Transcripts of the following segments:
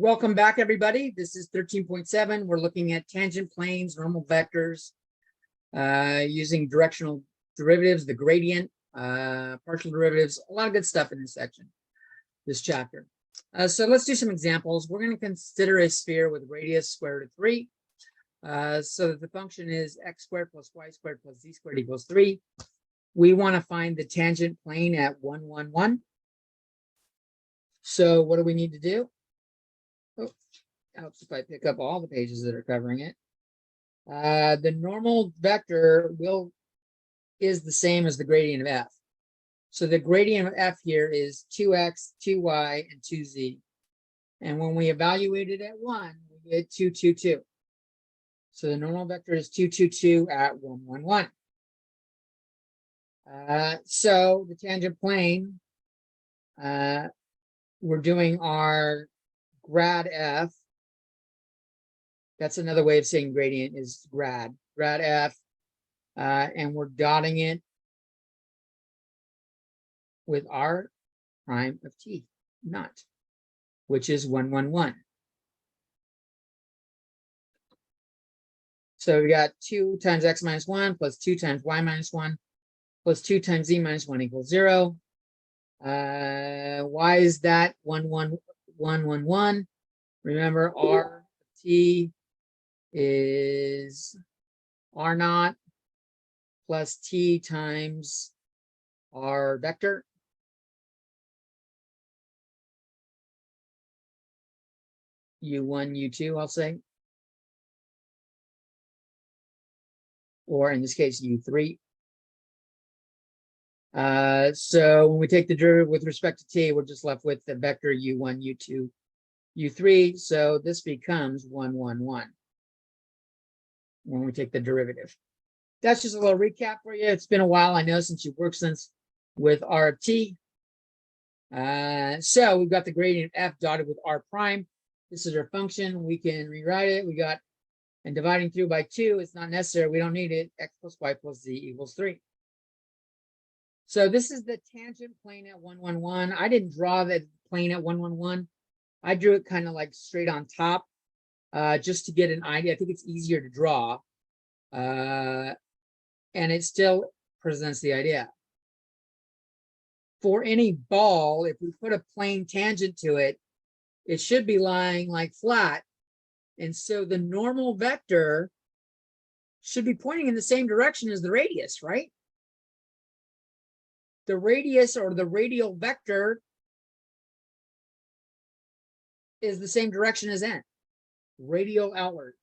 Welcome back, everybody. This is 13.7. We're looking at tangent planes, normal vectors, using directional derivatives, the gradient, partial derivatives, a lot of good stuff in this section, this chapter. So let's do some examples. We're going to consider a sphere with radius square root of 3. So that the function is x squared plus y squared plus z squared equals 3. We want to find the tangent plane at 1, 1, 1. So what do we need to do? Oh, helps if I pick up all the pages that are covering it. The normal vector is the same as the gradient of f. So the gradient of f here is 2x, 2y, and 2z. And when we evaluate it at 1, we get 2, 2, 2. So the normal vector is 2, 2, 2 at 1, 1, 1. So the tangent plane, we're doing our grad f. That's another way of saying gradient is grad f, and we're dotting it with r prime of t naught, which is 1, 1, 1. So we got 2 times x minus 1 plus 2 times y minus 1 plus 2 times z minus 1 equals 0. Why is that 1, 1, 1, 1, 1? Remember, r t is r naught plus t times r vector. U1, U2, I'll say. Or in this case, U3. So when we take the derivative with respect to t, we're just left with the vector U1, U2, U3. So this becomes 1, 1, 1 when we take the derivative. That's just a little recap for you. It's been a while, I know, since you've worked with r of t. So we've got the gradient f dotted with r prime. This is our function. We can rewrite it. We got, and dividing through by 2, it's not necessary. We don't need it. X plus y plus z equals 3. So this is the tangent plane at 1, 1, 1. I didn't draw the plane at 1, 1, 1. I drew it kind of like straight on top, just to get an idea. I think it's easier to draw, and it still presents the idea. For any ball, if we put a plane tangent to it, it should be lying like flat. And so the normal vector should be pointing in the same direction as the radius, right? The radius or the radial vector is the same direction as n. Radially outward.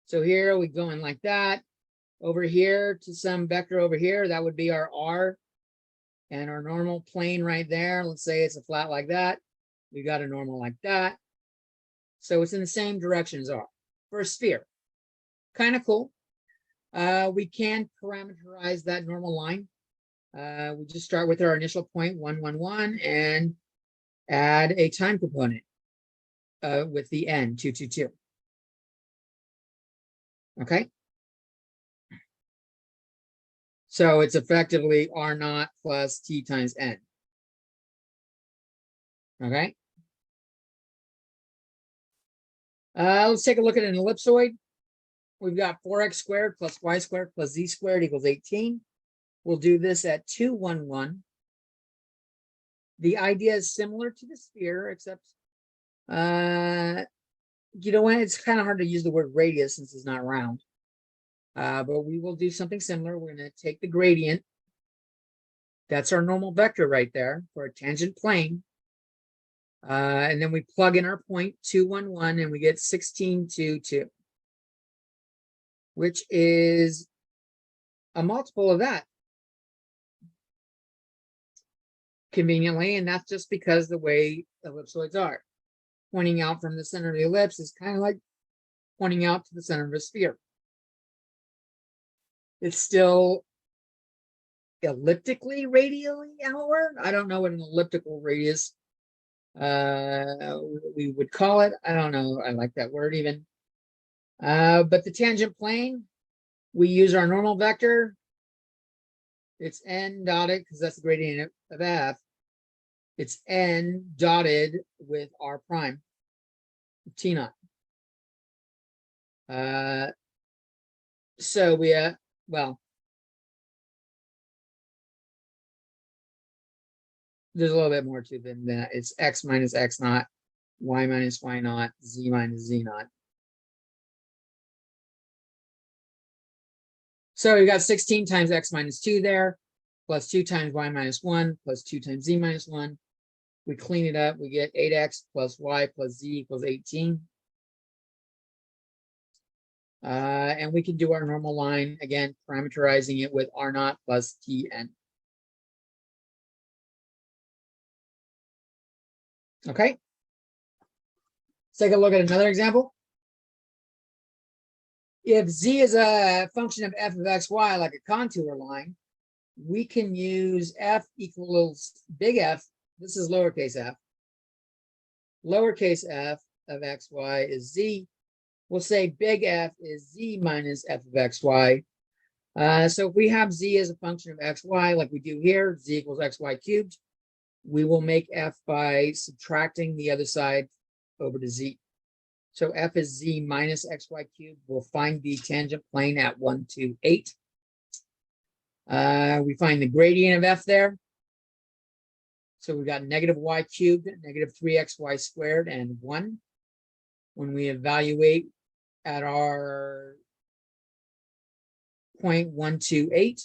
So here we go in like that. Over here to some vector over here, that would be our r. And our normal plane right there, let's say it's a flat like that. We got a normal like that. So it's in the same direction as r for a sphere. Kind of cool. We can parameterize that normal line. We just start with our initial point, 1, 1, 1, and add a time component with the n, 2, 2, 2. Okay. So it's effectively r naught plus t times n. Okay. Let's take a look at an ellipsoid. We've got 4x squared plus y squared plus z squared equals 18. We'll do this at 2, 1, 1. The idea is similar to the sphere, except, you know what? It's kind of hard to use the word radius since it's not round. But we will do something similar. We're going to take the gradient. That's our normal vector right there for a tangent plane. And then we plug in our point, 2, 1, 1, and we get 16, 2, 2, which is a multiple of that. Conveniently, and that's just because the way ellipsoids are. Pointing out from the center of the ellipse is kind of like pointing out to the center of a sphere. It's still elliptically radially outward. I don't know what an elliptical radius we would call it. I don't know. I like that word even. But the tangent plane, we use our normal vector. It's n dotted because that's the gradient of f. It's n dotted with r prime, t naught. So we, well, there's a little bit more to it than that. It's x minus x naught, y minus y naught, z minus z naught. So we've got 16 times x minus 2 there, plus 2 times y minus 1, plus 2 times z minus 1. We clean it up, we get 8x plus y plus z equals 18. And we can do our normal line, again, parameterizing it with r naught plus tn. Okay. Let's take a look at another example. If z is a function of f of xy, like a contour line, we can use f equals big F. This is lowercase f. Lowercase f of xy is z. We'll say big F is z minus f of xy. So if we have z as a function of xy, like we do here, z equals xy cubed, we will make f by subtracting the other side over to z. So f is z minus xy cubed. We'll find the tangent plane at 1, 2, 8. We find the gradient of f there. So we got negative y cubed, negative 3xy squared, and 1. When we evaluate at our point 1, 2, 8,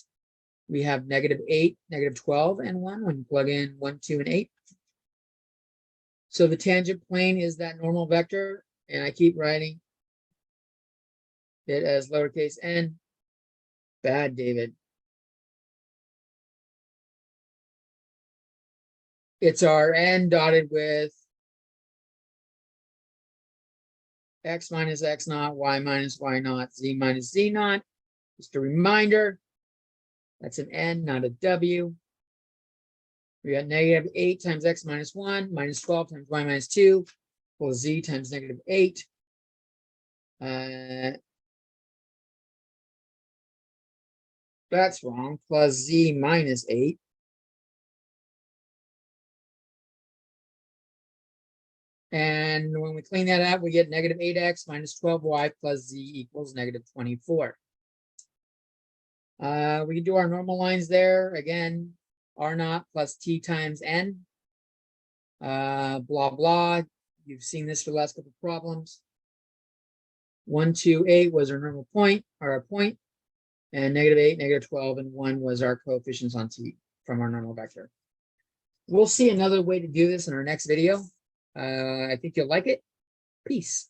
we have negative 8, negative 12, and 1 when you plug in 1, 2, and 8. So the tangent plane is that normal vector, and I keep writing it as lowercase n. Bad, David. It's our n dotted with x minus x naught, y minus y naught, z minus z naught. Just a reminder, that's an n, not a w. We got negative 8 times x minus 1, minus 12 times y minus 2, equals z times negative 8. That's wrong, plus z minus 8. And when we clean that out, we get negative 8x minus 12y plus z equals negative 24. We can do our normal lines there. Again, r naught plus t times n. Blah, blah. You've seen this for the last couple of problems. 1, 2, 8 was our normal point, or our point. And negative 8, negative 12, and 1 was our coefficients on t from our normal vector. We'll see another way to do this in our next video. I think you'll like it. Peace.